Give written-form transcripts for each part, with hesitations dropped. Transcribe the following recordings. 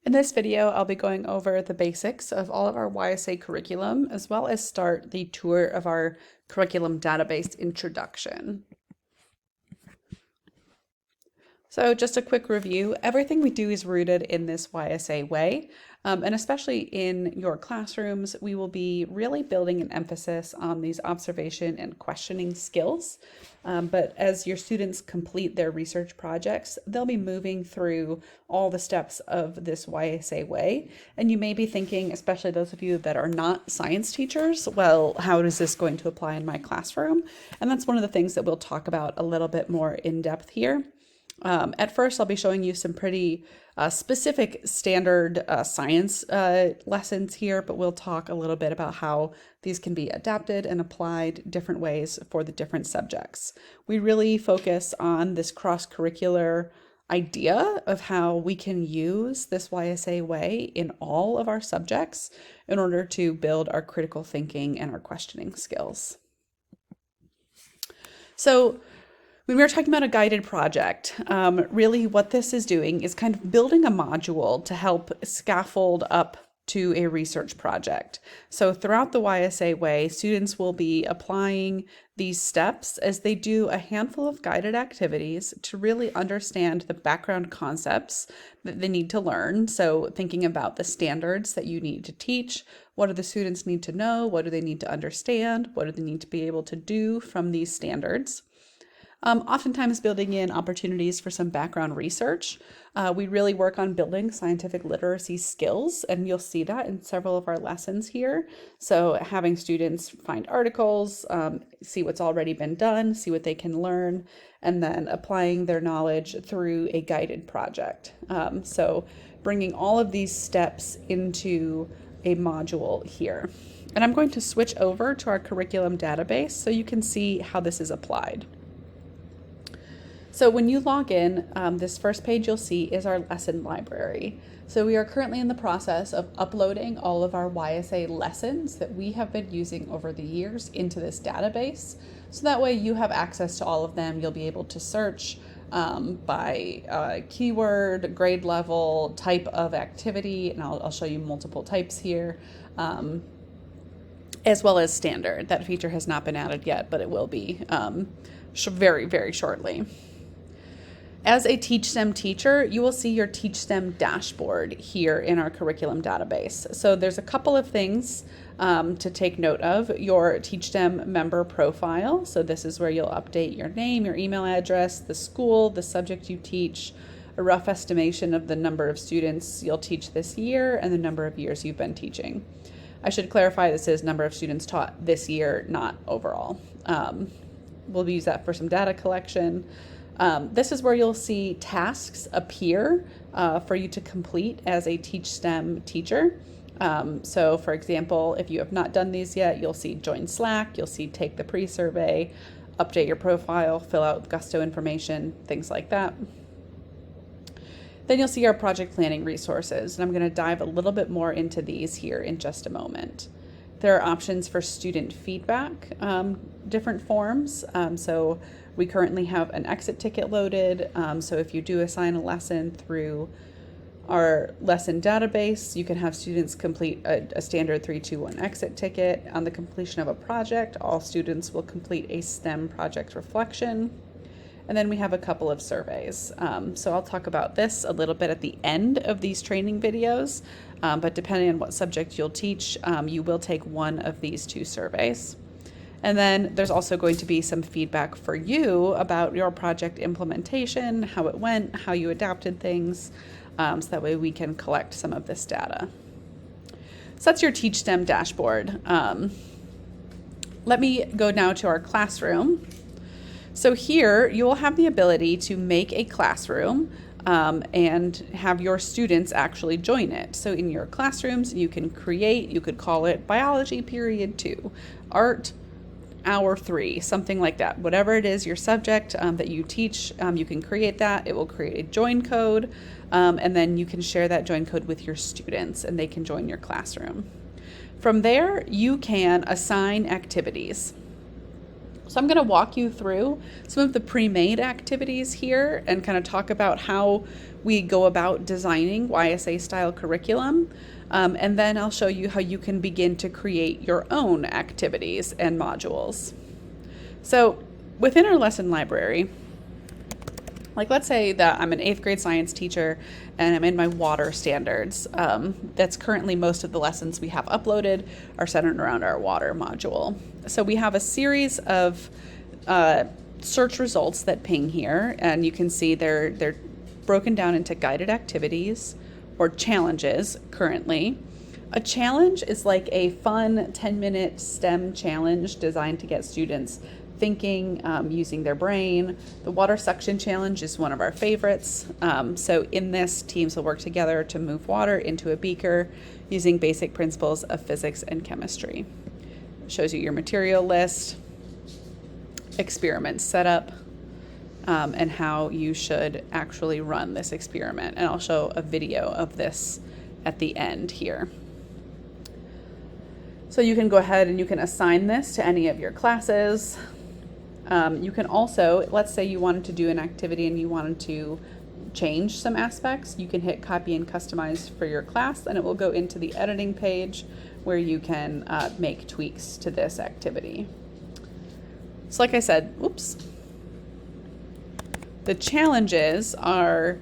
In this video, I'll be going over the basics of all of our YSA curriculum, as well as start the tour of our curriculum database introduction. So just a quick review, everything we do is rooted in this YSA way, and especially in your classrooms, we will be really building an emphasis on these observation and questioning skills. But as your students complete their research projects, they'll be moving through all the steps of this YSA way. And you may be thinking, especially those of you that are not science teachers, well, how is this going to apply in my classroom? And that's one of the things that we'll talk about a little bit more in depth here. At first, I'll be showing you some pretty specific standard science lessons here, but we'll talk a little bit about how these can be adapted and applied different ways for the different subjects. We really focus on this cross-curricular idea of how we can use this YSA way in all of our subjects in order to build our critical thinking and our questioning skills. So, when we were talking about a guided project, really what this is doing is kind of building a module to help scaffold up to a research project. So throughout the YSA way, students will be applying these steps as they do a handful of guided activities to really understand the background concepts that they need to learn. So thinking about the standards that you need to teach, what do the students need to know, what do they need to understand, what do they need to be able to do from these standards. Oftentimes building in opportunities for some background research. We really work on building scientific literacy skills, and you'll see that in several of our lessons here. So having students find articles, see what's already been done, see what they can learn, and then applying their knowledge through a guided project. So bringing all of these steps into a module here. And I'm going to switch over to our curriculum database so you can see how this is applied. So when you log in, this first page you'll see is our lesson library. So we are currently in the process of uploading all of our YSA lessons that we have been using over the years into this database. So that way you have access to all of them. You'll be able to search by keyword, grade level, type of activity, and I'll show you multiple types here, as well as standard. That feature has not been added yet, but it will be very, very shortly. As a TeachSTEM teacher, you will see your TeachSTEM dashboard here in our curriculum database. So there's a couple of things to take note of. Your TeachSTEM member profile. So this is where you'll update your name, your email address, the school, the subject you teach, a rough estimation of the number of students you'll teach this year, and the number of years you've been teaching. I should clarify this is number of students taught this year, not overall. We'll use that for some data collection. This is where you'll see tasks appear for you to complete as a TeachSTEM teacher. So for example, if you have not done these yet, you'll see join Slack, you'll see take the pre-survey, update your profile, fill out Gusto information, things like that. Then you'll see our project planning resources, and I'm going to dive a little bit more into these here in just a moment. There are options for student feedback, different forms. So we currently have an exit ticket loaded. So if you do assign a lesson through our lesson database, you can have students complete a standard 3-2-1 exit ticket. On the completion of a project, all students will complete a STEM project reflection. And then we have a couple of surveys. So I'll talk about this a little bit at the end of these training videos, but depending on what subject you'll teach, you will take one of these two surveys. And then there's also going to be some feedback for you about your project implementation, how it went, how you adapted things, so that way we can collect some of this data. So that's your TeachSTEM dashboard. Let me go now to our classroom. So here you will have the ability to make a classroom and have your students actually join it. So in your classrooms, you can create, you could call it biology period 2, art hour 3, something like that. Whatever it is, your subject that you teach, you can create that. It will create a join code, and then you can share that join code with your students and they can join your classroom. From there, you can assign activities. So I'm going to walk you through some of the pre-made activities here and kind of talk about how we go about designing YSA style curriculum. And then I'll show you how you can begin to create your own activities and modules. So within our lesson library, like let's say that I'm an 8th grade science teacher and I'm in my water standards. That's currently most of the lessons we have uploaded are centered around our water module. So we have a series of search results that ping here, and you can see they're broken down into guided activities or challenges currently. A challenge is like a fun 10-minute STEM challenge designed to get students thinking, using their brain. The water suction challenge is one of our favorites. So in this, teams will work together to move water into a beaker using basic principles of physics and chemistry. It shows you your material list, experiment setup, and how you should actually run this experiment. And I'll show a video of this at the end here. So you can go ahead and you can assign this to any of your classes. You can also, let's say you wanted to do an activity and you wanted to change some aspects, you can hit copy and customize for your class, and it will go into the editing page where you can make tweaks to this activity. So like I said, the challenges are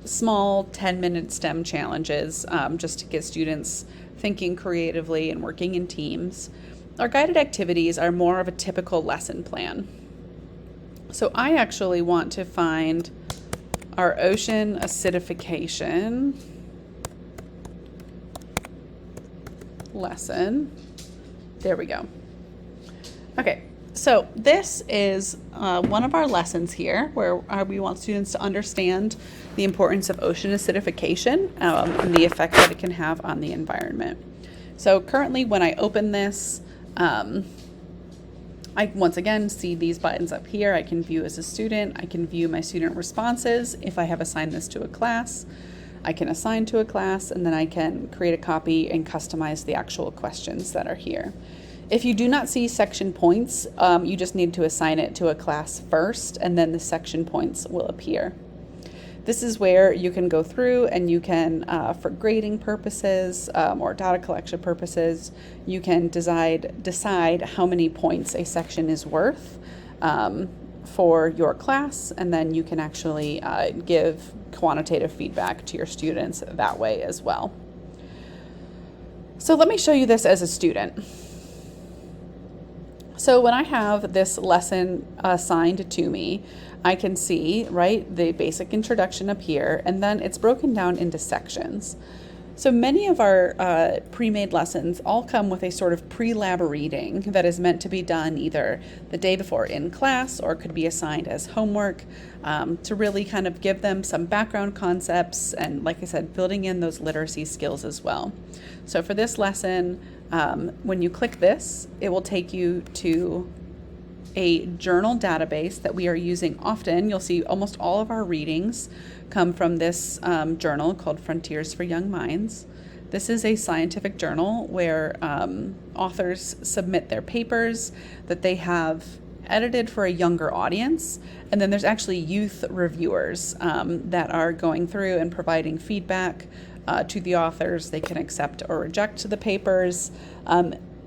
small 10-minute STEM challenges just to get students thinking creatively and working in teams. Our guided activities are more of a typical lesson plan. So I actually want to find our ocean acidification lesson. There we go. Okay, so this is one of our lessons here where we want students to understand the importance of ocean acidification and the effect that it can have on the environment. So currently when I open this, I once again see these buttons up here. I can view as a student. I can view my student responses. If I have assigned this to a class, I can assign to a class, and then I can create a copy and customize the actual questions that are here. If you do not see section points, you just need to assign it to a class first, and then the section points will appear. This is where you can go through and you can, for grading purposes or data collection purposes, you can decide how many points a section is worth for your class, and then you can actually give quantitative feedback to your students that way as well. So let me show you this as a student. So when I have this lesson assigned to me, I can see, right, the basic introduction up here, and then it's broken down into sections. So many of our pre-made lessons all come with a sort of pre-lab reading that is meant to be done either the day before in class or could be assigned as homework to really kind of give them some background concepts and, like I said, building in those literacy skills as well. So for this lesson, when you click this, it will take you to a journal database that we are using often. You'll see almost all of our readings come from this journal called Frontiers for Young Minds. This is a scientific journal where authors submit their papers that they have edited for a younger audience, and then there's actually youth reviewers that are going through and providing feedback to the authors. They can accept or reject the papers.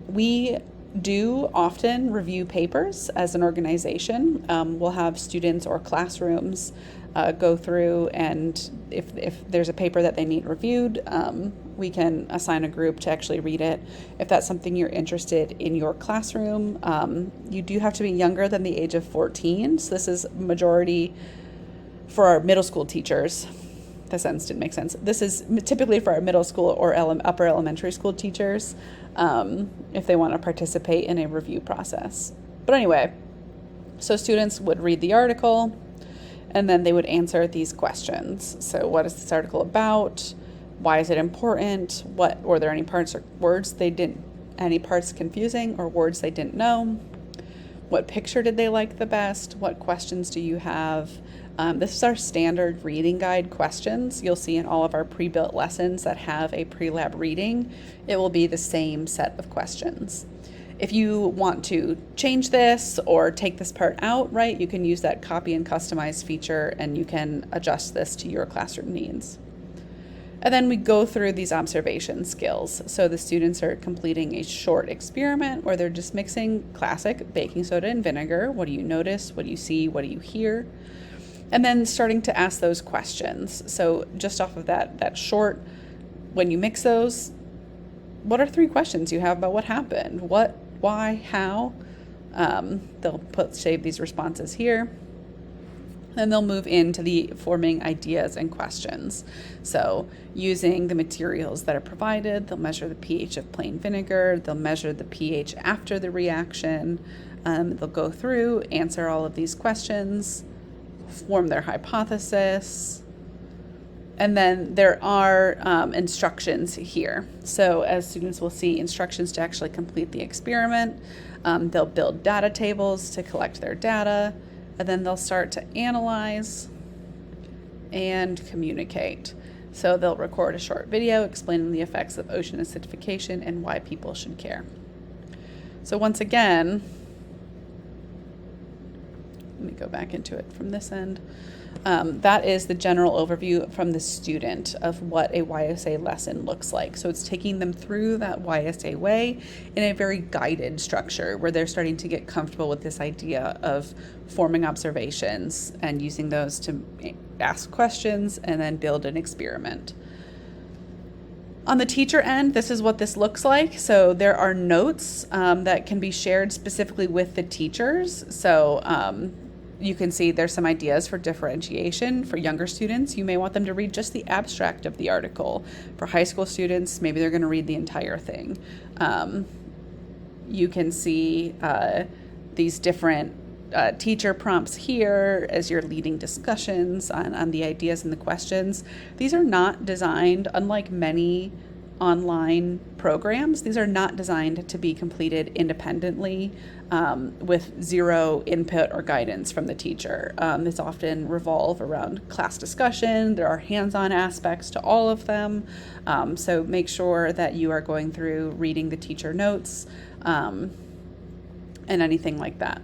We do often review papers as an organization. We'll have students or classrooms go through, and if there's a paper that they need reviewed, we can assign a group to actually read it. If that's something you're interested in your classroom, you do have to be younger than the age of 14. So this is majority for our middle school teachers. That sentence didn't make sense. This is typically for our middle school or upper elementary school teachers if they want to participate in a review process. But anyway, so students would read the article and then they would answer these questions. So what is this article about? Why is it important? Were there any parts or words any parts confusing or words they didn't know? What picture did they like the best? What questions do you have? This is our standard reading guide questions. You'll see in all of our pre-built lessons that have a pre-lab reading, it will be the same set of questions. If you want to change this or take this part out, right, you can use that copy and customize feature, and you can adjust this to your classroom needs. And then we go through these observation skills. So the students are completing a short experiment where they're just mixing classic baking soda and vinegar. What do you notice? What do you see? What do you hear? And then starting to ask those questions. So just off of that short, when you mix those, what are 3 questions you have about what happened? What, why, how? They'll save these responses here. Then they'll move into the forming ideas and questions. So using the materials that are provided, they'll measure the pH of plain vinegar, they'll measure the pH after the reaction, they'll go through, answer all of these questions, form their hypothesis, and then there are instructions here. So as students will see instructions to actually complete the experiment, they'll build data tables to collect their data, and then they'll start to analyze and communicate. So they'll record a short video explaining the effects of ocean acidification and why people should care. So once again, let me go back into it from this end. That is the general overview from the student of what a YSA lesson looks like. So it's taking them through that YSA way in a very guided structure where they're starting to get comfortable with this idea of forming observations and using those to ask questions and then build an experiment. On the teacher end, this is what this looks like. So there are notes that can be shared specifically with the teachers. So you can see there's some ideas for differentiation. For younger students, you may want them to read just the abstract of the article. For high school students, maybe they're going to read the entire thing. You can see these different teacher prompts here as you're leading discussions on the ideas and the questions. These are not designed, unlike many online programs, these are not designed to be completed independently with zero input or guidance from the teacher. It's often revolve around class discussion. There are hands-on aspects to all of them. So make sure that you are going through reading the teacher notes and anything like that.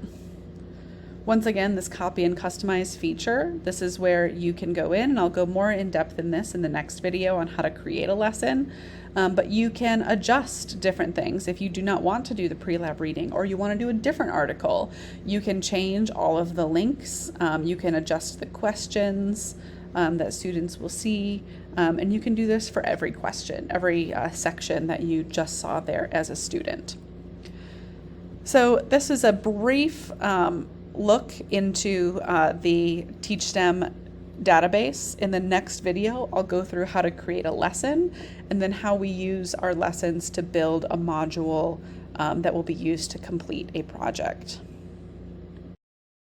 Once again, this copy and customize feature, this is where you can go in, and I'll go more in depth in this in the next video on how to create a lesson. But you can adjust different things. If you do not want to do the pre-lab reading or you want to do a different article, you can change all of the links. You can adjust the questions that students will see. And you can do this for every question, every section that you just saw there as a student. So this is a brief look into the TeachSTEM database. In the next video, I'll go through how to create a lesson and then how we use our lessons to build a module that will be used to complete a project.